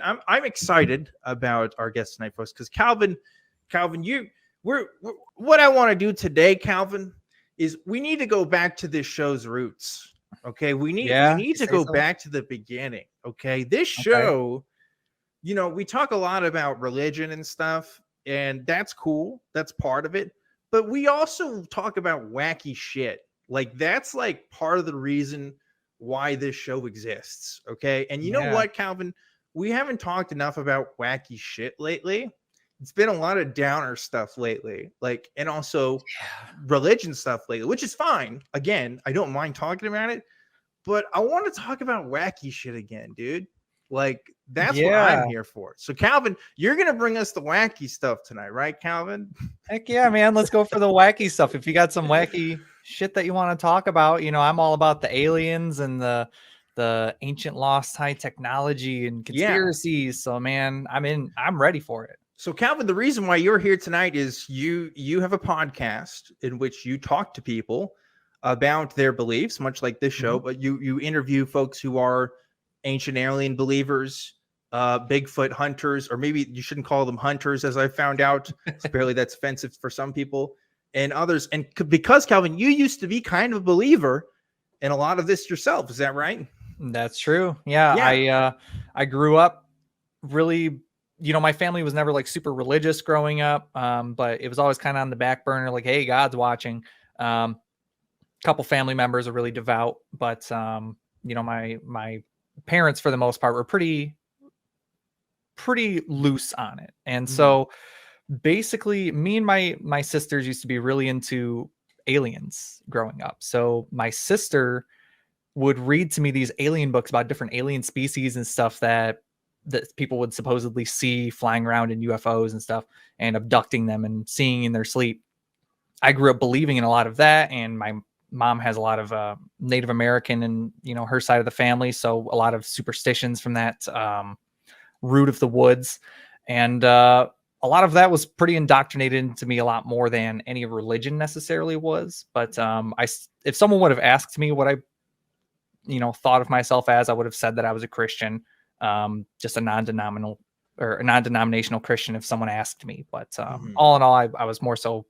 I'm excited about our guest tonight, folks, because Calvin, we're what I want to do today, Calvin, is we need to go back to this show's roots. Okay, we need to go back to the beginning. Okay, this show, we talk a lot about religion and stuff, and that's cool. That's part of it. But we also talk about wacky shit. Like that's like part of the reason why this show exists. Okay. And you know what, Calvin? We haven't talked enough about wacky shit lately. It's been a lot of downer stuff lately, like, and also religion stuff lately, which is fine. Again, I don't mind talking about it, but I want to talk about wacky shit again, dude. Like, that's what I'm here for. So, Calvin, you're going to bring us the wacky stuff tonight, right, Calvin? Heck yeah, man. Let's go for the wacky stuff. If you got some wacky shit that you want to talk about, I'm all about the aliens and the ancient lost high technology and conspiracies. So, man, I'm ready for it. So, Calvin, the reason why you're here tonight is you have a podcast in which you talk to people about their beliefs, much like this show, but you interview folks who are ancient alien believers, Bigfoot hunters, or maybe you shouldn't call them hunters, as I found out. Apparently that's offensive for some people and others. And because, Calvin, you used to be kind of a believer in a lot of this yourself. Is that right? That's true. Yeah. I grew up really, my family was never like super religious growing up, but it was always kind of on the back burner, like, hey, God's watching. Couple family members are really devout, but my parents, for the most part, were pretty loose on it. And so basically me and my sisters used to be really into aliens growing up. So my sister would read to me these alien books about different alien species and stuff that people would supposedly see flying around in UFOs and stuff and abducting them and seeing in their sleep. I grew up believing in a lot of that, and my mom has a lot of Native American and her side of the family, so a lot of superstitions from that root of the woods, and a lot of that was pretty indoctrinated into me, a lot more than any religion necessarily was. But if someone would have asked me what I thought of myself as, I would have said that I was a Christian, just a non-denominational Christian if someone asked me. But all in all, I was more so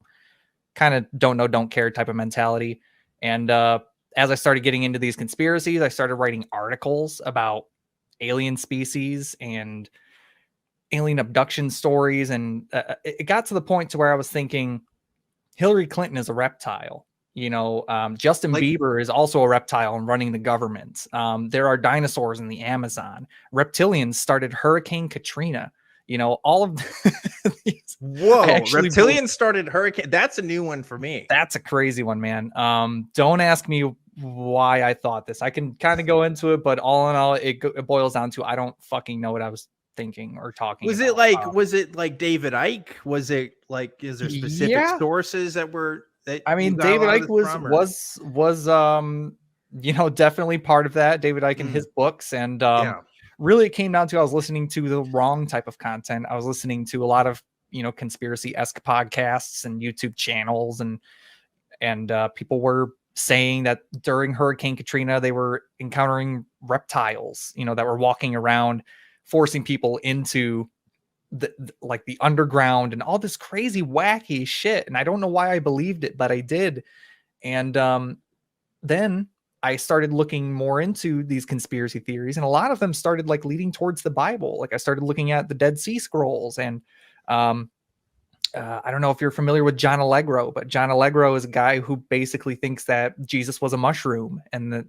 kind of don't know, don't care type of mentality. And as I started getting into these conspiracies, I started writing articles about alien species and alien abduction stories. And it got to the point to where I was thinking Hillary Clinton is a reptile. Justin Bieber is also a reptile and running the government. There are dinosaurs in the Amazon. Reptilians started Hurricane Katrina. All of these. Whoa, reptilians started hurricane. That's a new one for me. That's a crazy one, man. Don't ask me why I thought this. I can kind of go into it, but all in all, it boils down to I don't fucking know what I was thinking or talking about. Was it like David Icke? Was it like, is there specific sources that were that? I mean, David Icke was definitely part of that. David Icke and his books, and really it came down to I was listening to the wrong type of content. I was listening to a lot of conspiracy-esque podcasts and YouTube channels, and people were saying that during Hurricane Katrina they were encountering reptiles, that were walking around, forcing people into the underground and all this crazy wacky shit. And I don't know why I believed it, but I did. And then I started looking more into these conspiracy theories, and a lot of them started leading towards the Bible. Like I started looking at the Dead Sea Scrolls, and I don't know if you're familiar with John Allegro, but John Allegro is a guy who basically thinks that Jesus was a mushroom, and that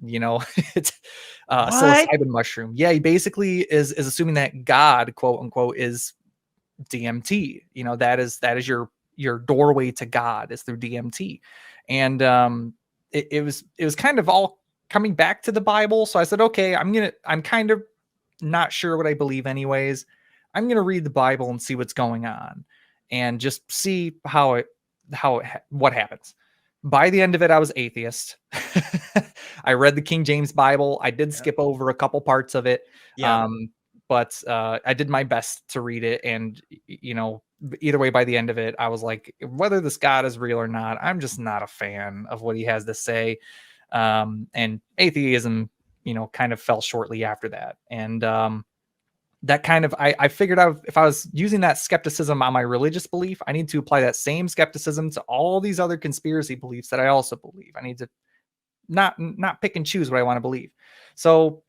it's a psilocybin mushroom. Yeah, he basically is assuming that God, quote unquote, is DMT. That is your doorway to God is through DMT, and it was kind of all coming back to the Bible. So I said, okay, I'm kind of not sure what I believe anyways. I'm going to read the Bible and see what's going on and just see what happens. By the end of it, I was atheist. I read the King James Bible. I did skip over a couple parts of it. But I did my best to read it. And, either way, by the end of it, I was like, whether this God is real or not, I'm just not a fan of what he has to say. And atheism, kind of fell shortly after that. And that kind of, I figured out if I was using that skepticism on my religious belief, I need to apply that same skepticism to all these other conspiracy beliefs that I also believe. I need to not pick and choose what I want to believe. So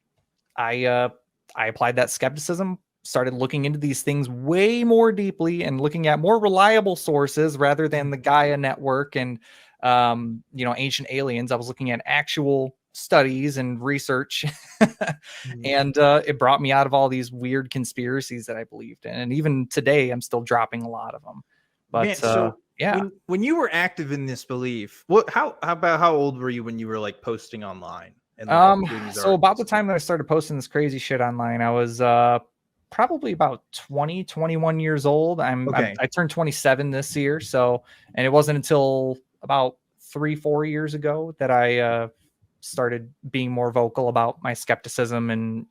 I applied that skepticism, started looking into these things way more deeply and looking at more reliable sources rather than the Gaia network and ancient aliens. I was looking at actual studies and research and it brought me out of all these weird conspiracies that I believed in. And even today I'm still dropping a lot of them. But Man, when you were active in this belief, how old were you when you were like posting online and doing these so about the articles? time that I started posting this crazy shit online, I was probably about 21 years old. I turned 27 this year. So, and it wasn't until about 3-4 years ago that I started being more vocal about my skepticism and,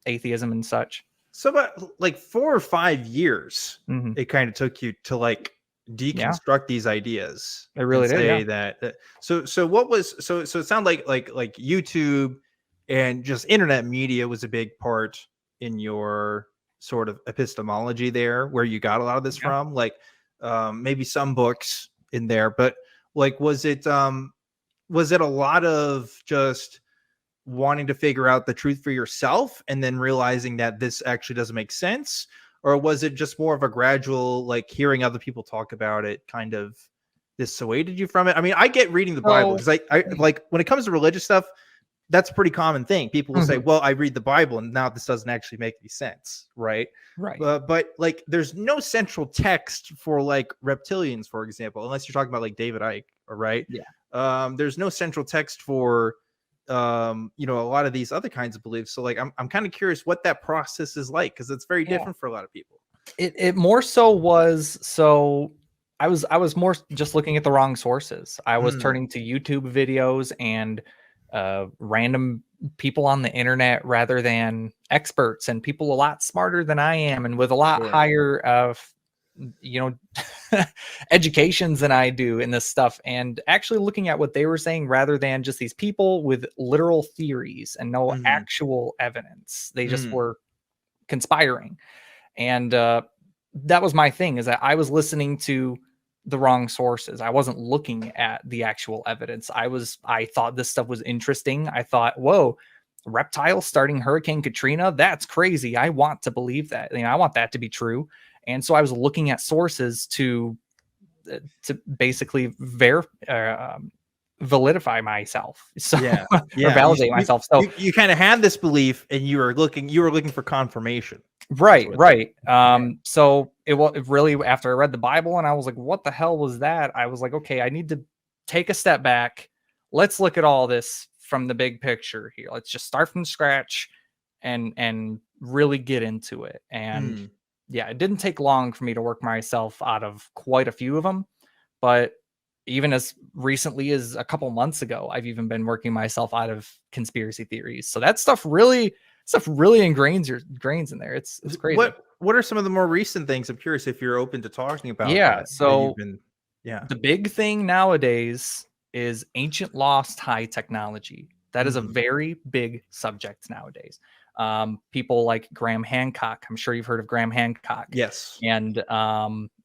atheism and such. So about like 4 or 5 years, it kind of took you to like deconstruct these ideas. It really did. Say that. So what was, so it sounded like YouTube and just internet media was a big part in your sort of epistemology there, where you got a lot of this from, like maybe some books in there, but like, was it a lot of just wanting to figure out the truth for yourself and then realizing that this actually doesn't make sense? Or was it just more of a gradual, like hearing other people talk about it kind of dissuaded you from it? I mean, I get reading the Bible because I like when it comes to religious stuff, that's a pretty common thing. People will say, well, I read the Bible and now this doesn't actually make any sense. Right. But like, there's no central text for like reptilians, for example, unless you're talking about like David Icke. Right. Yeah. There's no central text for, a lot of these other kinds of beliefs. So like, I'm kind of curious what that process is like, because it's very different for a lot of people. It more so was, so I was more just looking at the wrong sources. I was turning to YouTube videos and random people on the internet rather than experts and people a lot smarter than I am and with a lot higher educations than I do in this stuff, and actually looking at what they were saying rather than just these people with literal theories and no actual evidence. They just were conspiring. And that was my thing, is that I was listening to the wrong sources. I wasn't looking at the actual evidence. I thought this stuff was interesting. I thought, whoa, reptiles starting Hurricane Katrina, that's crazy. I want to believe that. I want that to be true. And so I was looking at sources to basically validify myself. So or validate myself. So you kind of had this belief and you were looking for confirmation. Right. So it really, after I read the Bible and I was like, what the hell was that? I was like, okay, I need to take a step back. Let's look at all this from the big picture here. Let's just start from scratch and really get into it. And it didn't take long for me to work myself out of quite a few of them, but even as recently as a couple months ago, I've even been working myself out of conspiracy theories. So that stuff really ingrains in there. It's crazy. What are some of the more recent things? I'm curious if you're open to talking about. So the big thing nowadays is ancient lost high technology. That is a very big subject nowadays. People like Graham Hancock. I'm sure you've heard of Graham Hancock. Yes. And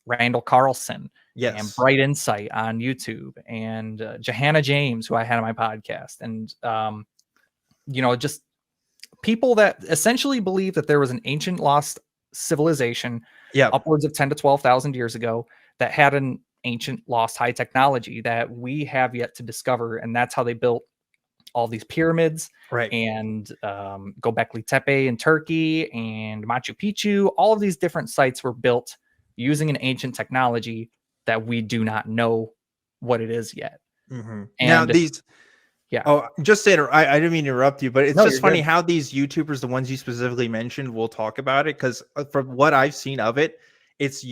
Randall Carlson. Yes. And Bright Insight on YouTube. And Johanna James, who I had on my podcast. And, just people that essentially believe that there was an ancient lost civilization upwards of 10 to 12,000 years ago that had an ancient lost high technology that we have yet to discover. And that's how they built all these pyramids, and Göbekli Tepe in Turkey and Machu Picchu. All of these different sites were built using an ancient technology that we do not know what it is yet. And now these, just to I didn't mean to interrupt you, but it's just funny how these YouTubers, the ones you specifically mentioned, will talk about it, because from what I've seen of it, it's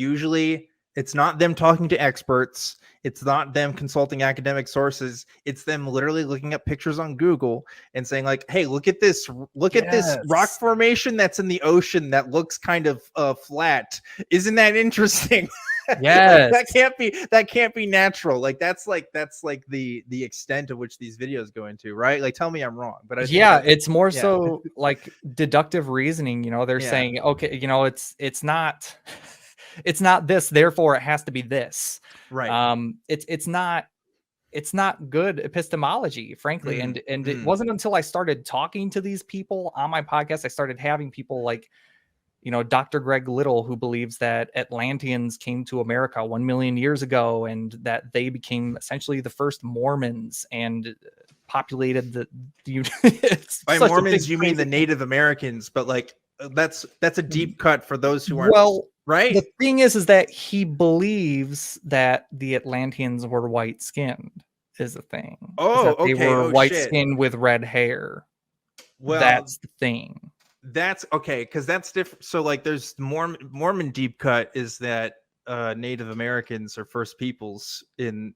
not them talking to experts. It's not them consulting academic sources. It's them literally looking at pictures on Google and saying like, hey, look at this rock formation that's in the ocean that looks kind of flat. Isn't that interesting? Yes. that can't be natural. Like that's like the extent of which these videos go into, right? Like tell me I'm wrong, but I think It's more so like deductive reasoning. They're saying, okay, it's not it's not this, therefore it has to be this. right. It's not good epistemology, frankly. And it wasn't until I started talking to these people on my podcast, I started having people like, Dr. Greg Little, who believes that Atlanteans came to America 1 million years ago and that they became essentially the first Mormons and populated the By Mormons, you mean the Native Americans, but like that's a deep cut for those who aren't. Well, right. The thing is that he believes that the Atlanteans were white skinned is the thing. Oh, they okay. were white skinned with red hair. Well, that's the thing. That's okay, because that's different. So like there's Mormon deep cut is that Native Americans or First Peoples in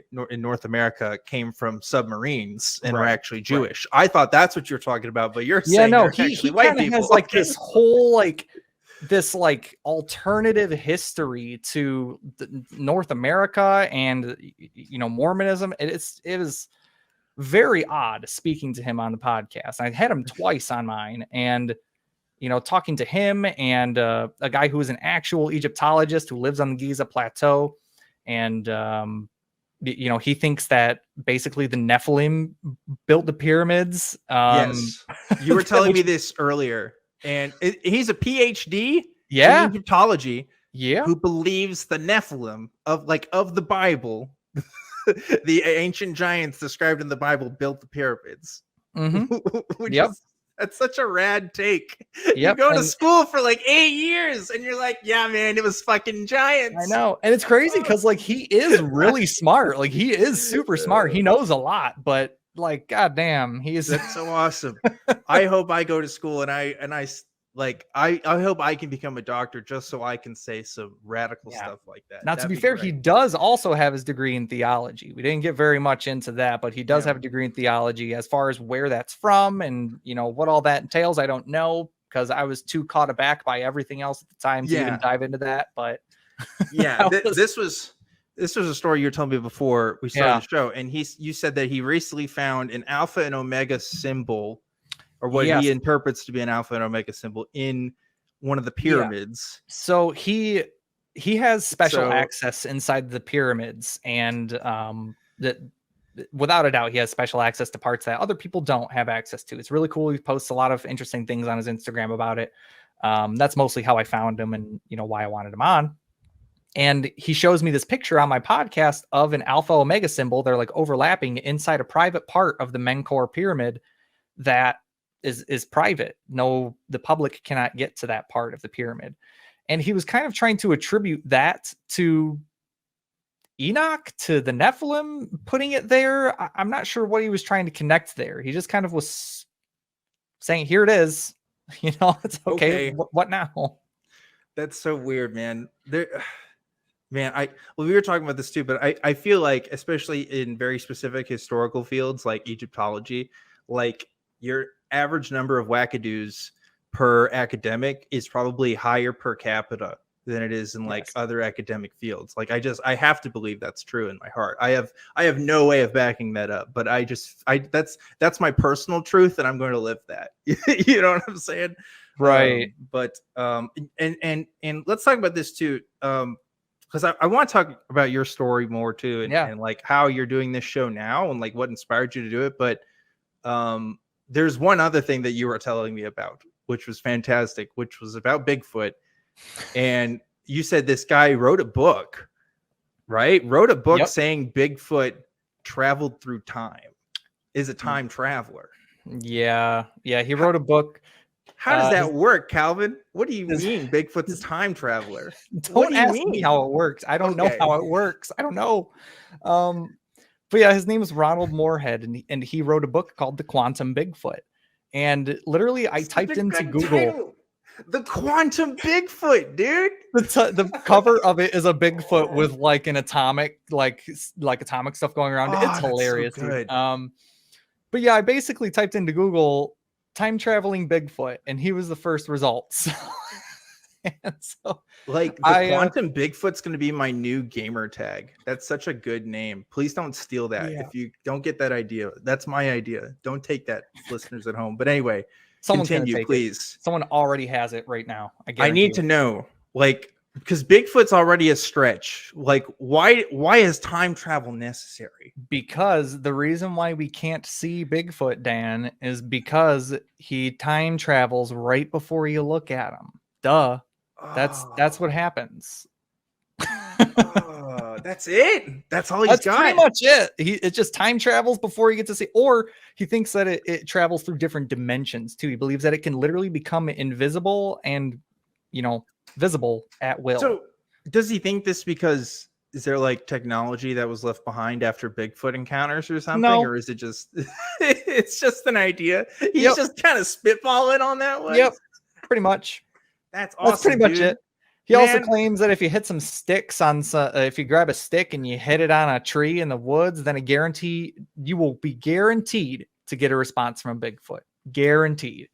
North America came from submarines and were actually Jewish. Right. I thought that's what you're talking about, but you're saying he white people. Has like this whole this alternative history to North America and Mormonism. It is very odd speaking to him on the podcast. I had him twice on mine, and talking to him and a guy who is an actual Egyptologist who lives on the Giza Plateau, and he thinks that basically the Nephilim built the pyramids. Yes, you were telling me this earlier, and he's a PhD in Egyptology, who believes the Nephilim of the Bible. The ancient giants described in the Bible built the pyramids. Which is, that's such a rad take. You go to school for like 8 years and you're like, yeah, man, it was fucking giants. I know. And it's crazy because like he is really smart. Like he is super smart. He knows a lot, but like, goddamn, that's so awesome. I hope I go to school and I hope I can become a doctor just so I can say some radical stuff like that. Now, to be fair, he does also have his degree in theology. We didn't get very much into that, but he does have a degree in theology. As far as where that's from and what all that entails, I don't know, because I was too caught aback by everything else at the time to even dive into that. But this was a story you were telling me before we started the show, and you said that he recently found an alpha and omega symbol, or what he interprets to be an alpha and omega symbol in one of the pyramids. So he has special access inside the pyramids, and that without a doubt he has special access to parts that other people don't have access to. It's really cool. He posts a lot of interesting things on his Instagram about it. That's mostly how I found him and why I wanted him on. And he shows me this picture on my podcast of an alpha omega symbol. They're like overlapping inside a private part of the Menkaure pyramid that is private. No, the public cannot get to that part of the pyramid. And he was kind of trying to attribute that to Enoch, to the Nephilim, putting it there. I'm not sure what he was trying to connect there. He just kind of was saying, here it is. It's okay. What now? That's so weird, man. We were talking about this too, but I feel like, especially in very specific historical fields like Egyptology, like your average number of wackadoos per academic is probably higher per capita than it is in like other academic fields. Like I have to believe that's true in my heart. I have no way of backing that up, but that's my personal truth, and I'm going to live that. You know what I'm saying? Right. But and let's talk about this too. Because I want to talk about your story more too, and like how you're doing this show now and like what inspired you to do it. But there's one other thing that you were telling me about, which was fantastic, which was about Bigfoot. And you said this guy wrote a book, right? Wrote a book saying Bigfoot traveled through time, is a time traveler. Yeah. He wrote a book. How does that work, Calvin? What do you mean Bigfoot's a time traveler? Don't ask me how it works. I don't know how it works. I don't know. But yeah, his name is Ronald Moorhead, and he wrote a book called The Quantum Bigfoot. And literally, I typed into Google The Quantum Bigfoot, dude. The cover of it is a Bigfoot with like an atomic, like atomic stuff going around. It's hilarious. So good. But yeah, I basically typed into Google time traveling Bigfoot, and he was the first results. And so Like the quantum Bigfoot's going to be my new gamer tag. That's such a good name. Please don't steal that. Yeah. If you don't get that idea, that's my idea. Don't take that, listeners at home. But anyway, Someone's continue, gonna take please. it. Someone already has it right now. I need to know, like, because Bigfoot's already a stretch. Like, why is time travel necessary? Because the reason why we can't see Bigfoot, Dan, is because he time travels right before you look at him. Duh. That's what happens. That's it. That's all he's got. That's pretty much it. It just time travels before you get to see, or he thinks that it travels through different dimensions too. He believes that it can literally become invisible and, visible at will. So does he think this because is there like technology that was left behind after Bigfoot encounters or something? No. Or is it just it's just an idea? He's just kind of spitballing on that one. Yep, pretty much. That's awesome. That's pretty much it. He also claims that if you hit some sticks if you grab a stick and you hit it on a tree in the woods, then you will be guaranteed to get a response from a Bigfoot. Guaranteed.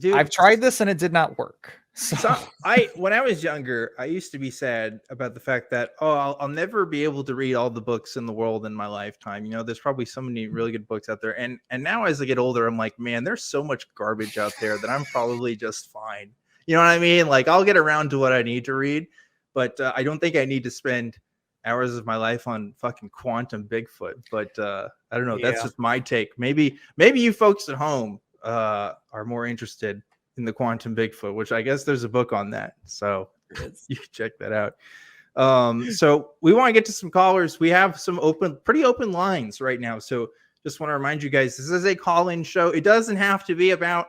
Dude, I've tried this and it did not work. So when I was younger, I used to be sad about the fact that I'll never be able to read all the books in the world in my lifetime. There's probably so many really good books out there, and now as I get older, I'm like, man, there's so much garbage out there that I'm probably just fine. You know what I mean? Like, I'll get around to what I need to read, but I don't think I need to spend hours of my life on fucking quantum Bigfoot. But I don't know. That's just my take. Maybe you folks at home are more interested in the quantum Bigfoot, which I guess there's a book on that. So you can check that out. So we want to get to some callers. We have some pretty open lines right now. So just want to remind you guys, this is a call-in show. It doesn't have to be about,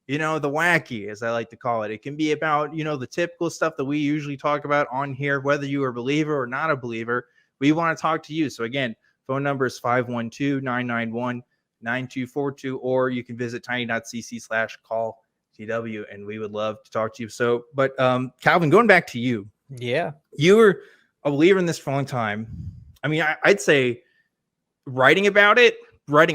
the wacky, as I like to call it. It can be about, the typical stuff that we usually talk about on here, whether you are a believer or not a believer. We want to talk to you. So again, phone number is 512-991-9242, or you can visit tiny.cc/call TW, and we would love to talk to you. So, but Calvin, going back to you. Yeah. You were a believer in this for a long time. I mean, I'd say writing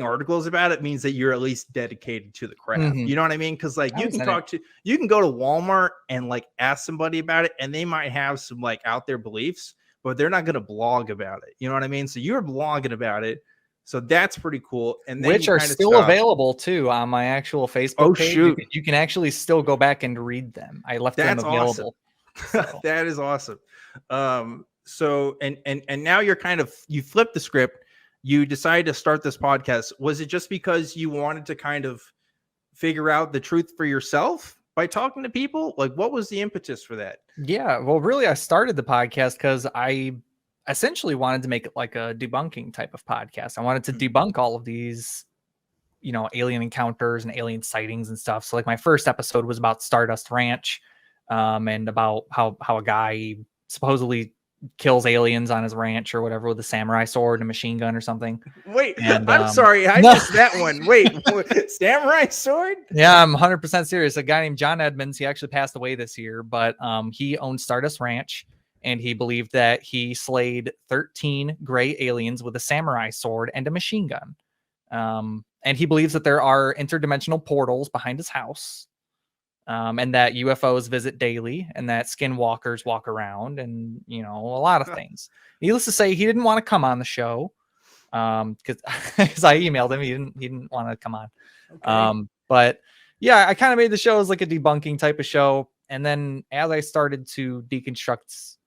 articles about it means that you're at least dedicated to the craft. Mm-hmm. You know what I mean? Because like you can go to Walmart and like ask somebody about it, and they might have some like out there beliefs, but they're not going to blog about it. You know what I mean? So you're blogging about it. So that's pretty cool. And then which are still available too on my actual Facebook page. Shoot. You can actually still go back and read them. I left them available. Awesome. So. That is awesome. So and now you flipped the script. You decided to start this podcast. Was it just because you wanted to kind of figure out the truth for yourself by talking to people? Like, what was the impetus for that? Yeah, well, really, I started the podcast because I essentially wanted to make it like a debunking type of podcast. I wanted to debunk all of these, alien encounters and alien sightings and stuff. So like my first episode was about Stardust Ranch, and about how a guy supposedly kills aliens on his ranch or whatever with a samurai sword and a machine gun or something. Wait, I'm sorry. I missed that one. Wait, samurai sword? Yeah, I'm 100% serious. A guy named John Edmonds, he actually passed away this year, but he owned Stardust Ranch, and he believed that he slayed 13 gray aliens with a samurai sword and a machine gun. And he believes that there are interdimensional portals behind his house. And that UFOs visit daily, and that skinwalkers walk around, and a lot of things. Needless to say, he didn't want to come on the show, because I emailed him. He didn't want to come on. Okay. But yeah, I kind of made the show as like a debunking type of show, and then as I started to deconstruct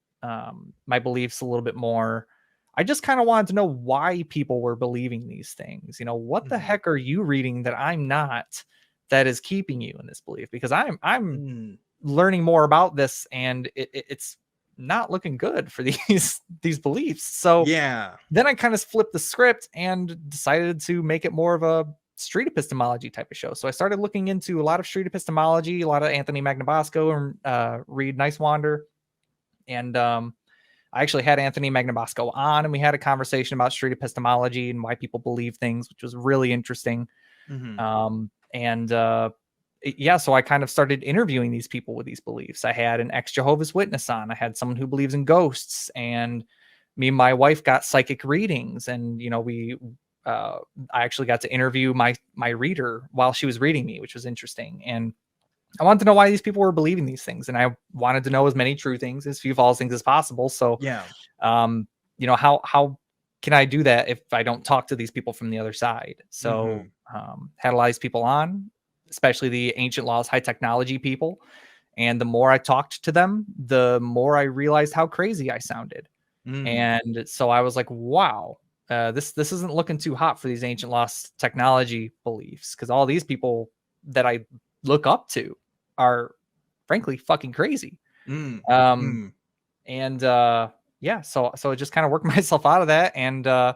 my beliefs a little bit more, I just kind of wanted to know why people were believing these things. What the heck are you reading that I'm not, that is keeping you in this belief? Because I'm learning more about this, and it's not looking good for these beliefs. So yeah, then I kind of flipped the script and decided to make it more of a street epistemology type of show. So I started looking into a lot of street epistemology, a lot of Anthony Magnabosco and Reed Nicewander. And I actually had Anthony Magnabosco on, and we had a conversation about street epistemology and why people believe things, which was really interesting. So I kind of started interviewing these people with these beliefs. I had an ex-Jehovah's Witness on. I had someone who believes in ghosts, and me and my wife got psychic readings. And, I actually got to interview my reader while she was reading me, which was interesting. And I wanted to know why these people were believing these things, and I wanted to know as many true things, as few false things as possible. So, Yeah. You know, how can I do that if I don't talk to these people from the other side? So, had a lot of these people on, especially the ancient laws, high technology people. And the more I talked to them, the more I realized how crazy I sounded. And so I was like, wow, this isn't looking too hot for these ancient lost technology beliefs, because all these people that I look up to are frankly fucking crazy. And yeah, so I just kind of worked myself out of that. And I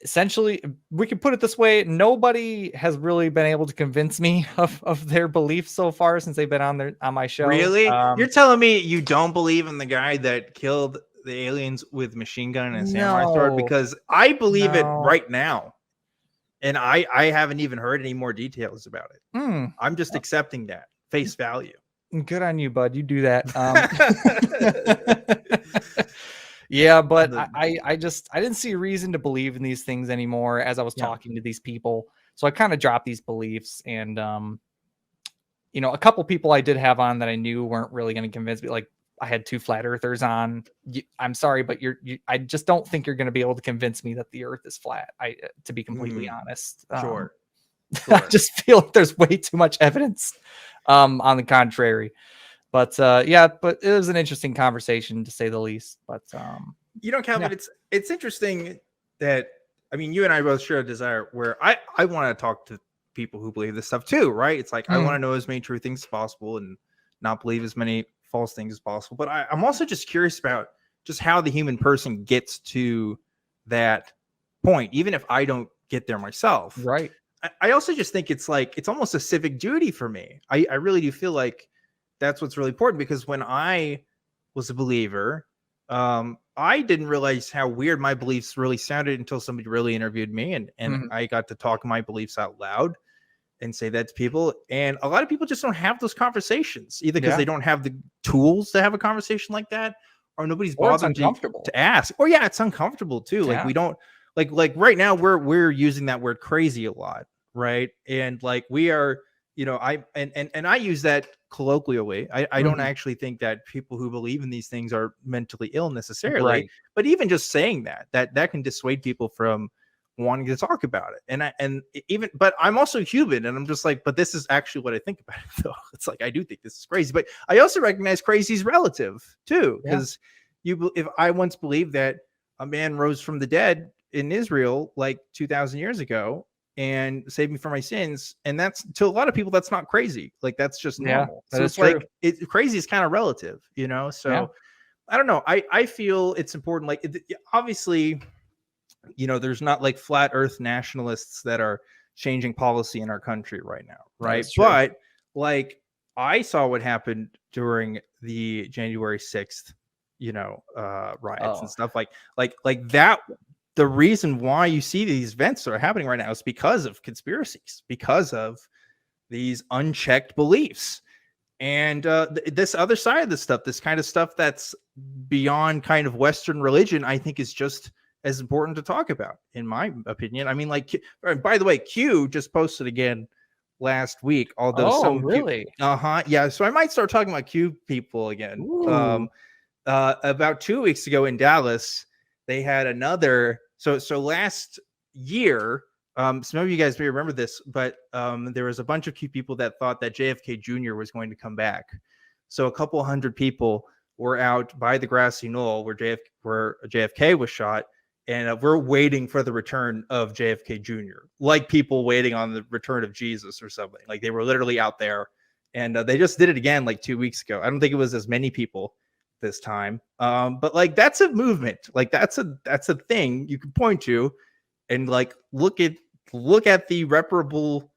essentially, we can put it this way, nobody has really been able to convince me of their beliefs so far since they've been on my show. Really? You're telling me you don't believe in the guy that killed the aliens with machine gun and a samurai sword? Because I believe it right now. And I haven't even heard any more details about it. I'm just accepting that face value. Good on you, bud. You do that. Yeah, but I didn't see a reason to believe in these things anymore as I was talking to these people. So I kind of dropped these beliefs. And you know, a couple people I did have on that I knew weren't really going to convince me. Like, I had 2 flat earthers on. I'm sorry, but I just don't think you're going to be able to convince me that the earth is flat. To be completely honest. Sure. I just feel like there's way too much evidence on the contrary. But yeah, but it was an interesting conversation to say the least. But you know, Calvin, it's interesting that, I mean, you and I both share a desire where I want to talk to people who believe this stuff too, right? It's like I want to know as many true things as possible and not believe as many false things as possible. But I'm also just curious about just how the human person gets to that point, even if I don't get there myself. Right. I also just think it's like, it's almost a civic duty for me. I really do feel like that's what's really important, because when I was a believer, I didn't realize how weird my beliefs really sounded until somebody really interviewed me, and I got to talk my beliefs out loud and say that to people. And a lot of people just don't have those conversations, either because they don't have the tools to have a conversation like that, or nobody's bothered to ask. Or it's uncomfortable too. Like we don't like right now we're using that word crazy a lot, right? And like we are, you know, I use that colloquially. I don't actually think that people who believe in these things are mentally ill necessarily, right. But even just saying that can dissuade people from wanting to talk about it. But I'm also human, and I'm just like, but this is actually what I think about it, though. It's like, I do think this is crazy, but I also recognize crazy is relative too, because if I once believed that a man rose from the dead in Israel like 2,000 years ago and saved me from my sins, and that's, to a lot of people, that's not crazy. Like, that's just normal. So it's true. Like crazy is kind of relative, you know. So I don't know. I feel it's important. Like, obviously, you know, there's not like flat earth nationalists that are changing policy in our country right now, right? But like, I saw what happened during the January 6th, you know, riots and stuff like that. The reason why you see these events that are happening right now is because of conspiracies, because of these unchecked beliefs. And this other side of this stuff, this kind of stuff that's beyond kind of Western religion, I think is just as important to talk about, in my opinion. I mean, like, by the way, Q just posted again last week, although really? Yeah, so I might start talking about Q people again. About 2 weeks ago in Dallas, they had another, so last year, some of you guys may remember this, but there was a bunch of Q people that thought that JFK Jr. was going to come back. So a couple hundred people were out by the grassy knoll where JFK was shot, and we're waiting for the return of JFK Jr., like people waiting on the return of Jesus or something. Like, they were literally out there, and they just did it again like 2 weeks ago. I don't think it was as many people this time, but like, that's a movement. Like, that's a thing you can point to, and like, look at the irreparable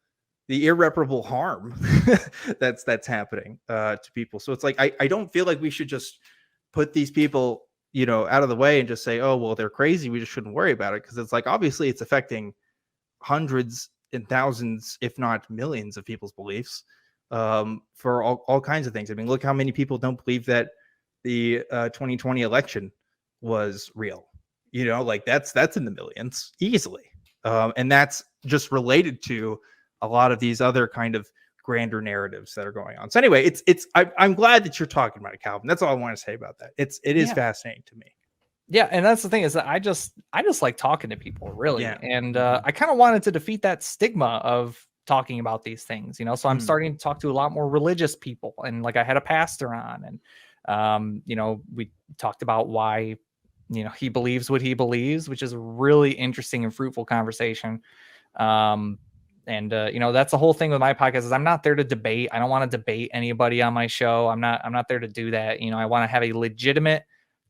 harm that's happening to people. So it's like, I don't feel like we should just put these people, you know, out of the way and just say, oh, well, they're crazy, we just shouldn't worry about it. Because it's like, obviously it's affecting hundreds and thousands, if not millions, of people's beliefs for all kinds of things. I mean, look how many people don't believe that the 2020 election was real. You know, like, that's in the millions easily. And that's just related to a lot of these other kind of grander narratives that are going on. So anyway, I'm glad that you're talking about it, Calvin. That's all I want to say about that. It is fascinating to me. Yeah, and that's the thing, is that I just like talking to people, really. Yeah. And I kind of wanted to defeat that stigma of talking about these things, you know. So I'm starting to talk to a lot more religious people, and like I had a pastor on, and you know, we talked about why, you know, he believes what he believes, which is a really interesting and fruitful conversation. And you know, that's the whole thing with my podcast, is I'm not there to debate. I don't want to debate anybody on my show. I'm not there to do that. You know, I want to have a legitimate,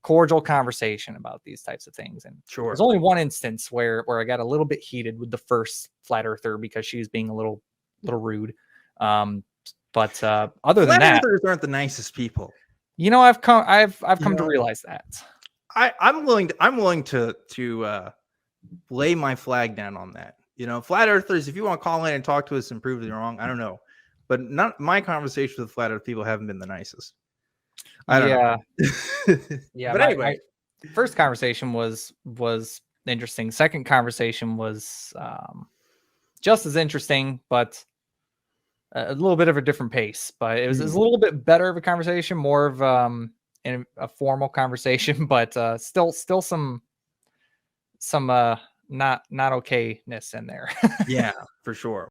cordial conversation about these types of things. And there's only one instance where I got a little bit heated with the first flat earther, because she was being a little rude. But other than that, flat earthers aren't the nicest people. You know, I've come to realize that. I'm willing to lay my flag down on that. You know, flat earthers, if you want to call in and talk to us and prove you're wrong, I don't know. But not my conversations with flat earth people haven't been the nicest. I don't know. Yeah. But anyway, first conversation was interesting. Second conversation was just as interesting, but a little bit of a different pace. But it was a little bit better of a conversation, more of a formal conversation, but still some not okayness in there. Yeah, for sure.